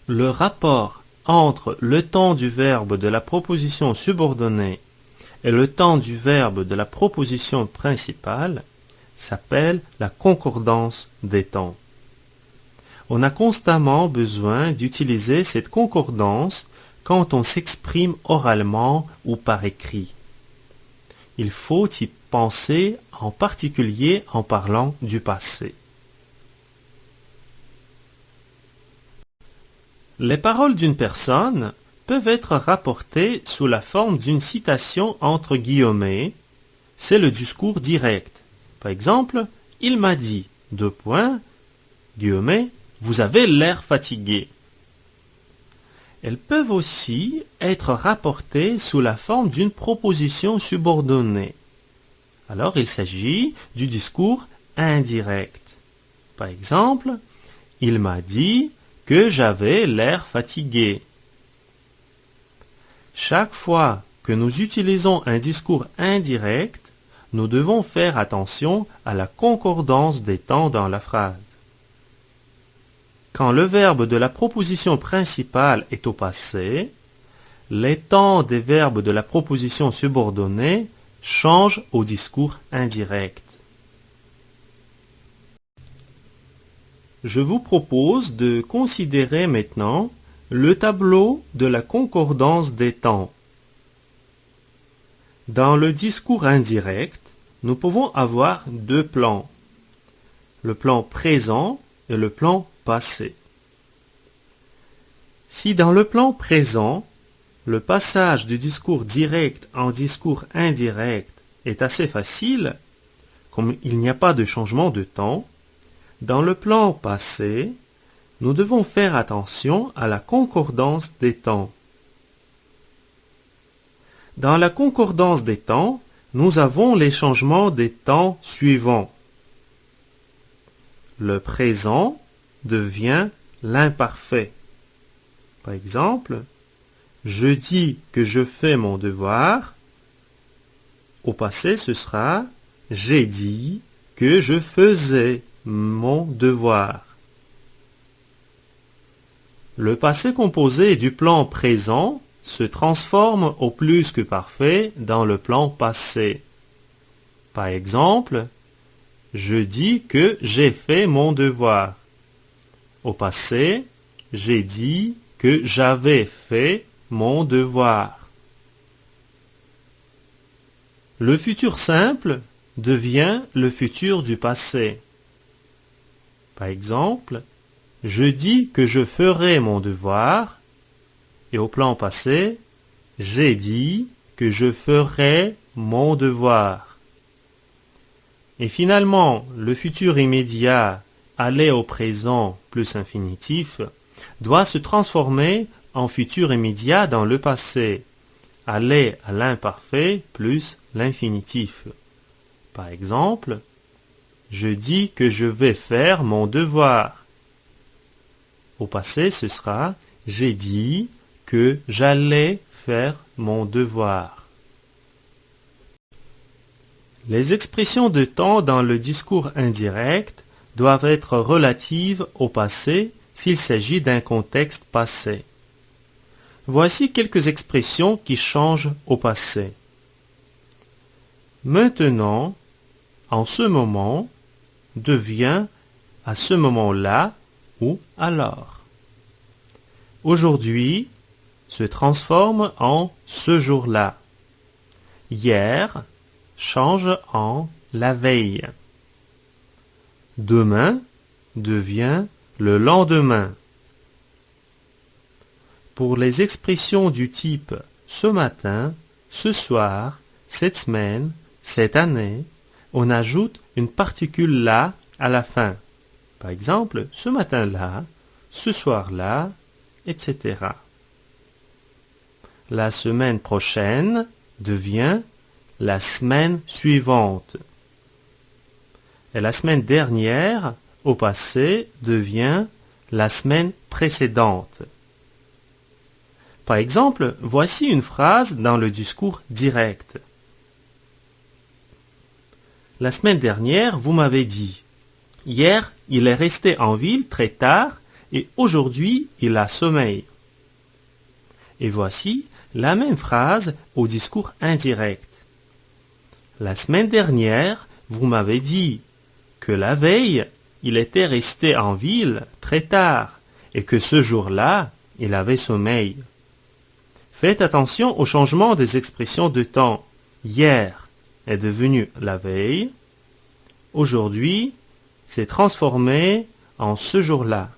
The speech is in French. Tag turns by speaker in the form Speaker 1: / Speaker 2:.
Speaker 1: Le rapport entre le temps du verbe de la proposition subordonnée et le temps du verbe de la proposition principale s'appelle la concordance des temps. On a constamment besoin d'utiliser cette concordance quand on s'exprime oralement ou par écrit. Il faut y penser en particulier en parlant du passé. Les paroles d'une personne peuvent être rapportées sous la forme d'une citation entre guillemets. C'est le discours direct. Par exemple, il m'a dit, guillemets, vous avez l'air fatigué. Elles peuvent aussi être rapportées sous la forme d'une proposition subordonnée. Alors, il s'agit du discours indirect. Par exemple, il m'a dit que j'avais l'air fatigué. Chaque fois que nous utilisons un discours indirect, nous devons faire attention à la concordance des temps dans la phrase. Quand le verbe de la proposition principale est au passé, les temps des verbes de la proposition subordonnée changent au discours indirect. Je vous propose de considérer maintenant le tableau de la concordance des temps. Dans le discours indirect, nous pouvons avoir deux plans, le plan présent et le plan passé. Si dans le plan présent, le passage du discours direct en discours indirect est assez facile, comme il n'y a pas de changement de temps, dans le plan passé, nous devons faire attention à la concordance des temps. Dans la concordance des temps, nous avons les changements des temps suivants. Le présent devient l'imparfait. Par exemple, je dis que je fais mon devoir. Au passé, ce sera j'ai dit que je faisais mon devoir. Le passé composé du plan présent se transforme au plus que parfait dans le plan passé. Par exemple, je dis que j'ai fait mon devoir. Au passé, j'ai dit que j'avais fait mon devoir. Le futur simple devient le futur du passé. Par exemple, je dis que je ferai mon devoir et au plan passé, j'ai dit que je ferai mon devoir. Et finalement, le futur immédiat aller au présent plus infinitif doit se transformer en futur immédiat dans le passé, aller à l'imparfait plus l'infinitif. Par exemple, je dis que je vais faire mon devoir. Au passé, ce sera j'ai dit que j'allais faire mon devoir. Les expressions de temps dans le discours indirect doivent être relatives au passé s'il s'agit d'un contexte passé. Voici quelques expressions qui changent au passé. Maintenant, en ce moment, devient à ce moment-là ou alors. Aujourd'hui se transforme en ce jour-là. Hier change en la veille. Demain devient le lendemain. Pour les expressions du type ce matin, ce soir, cette semaine, cette année, on ajoute une particule là à la fin. Par exemple, ce matin-là, ce soir-là, etc. La semaine prochaine devient la semaine suivante. Et la semaine dernière, au passé, devient la semaine précédente. Par exemple, voici une phrase dans le discours direct. La semaine dernière, vous m'avez dit, hier, il est resté en ville très tard et aujourd'hui il a sommeil. Et voici la même phrase au discours indirect. La semaine dernière, vous m'avez dit que la veille, il était resté en ville très tard et que ce jour-là, il avait sommeil. Faites attention au changement des expressions de temps. Hier est devenu la veille. Aujourd'hui, s'est transformé en ce jour-là.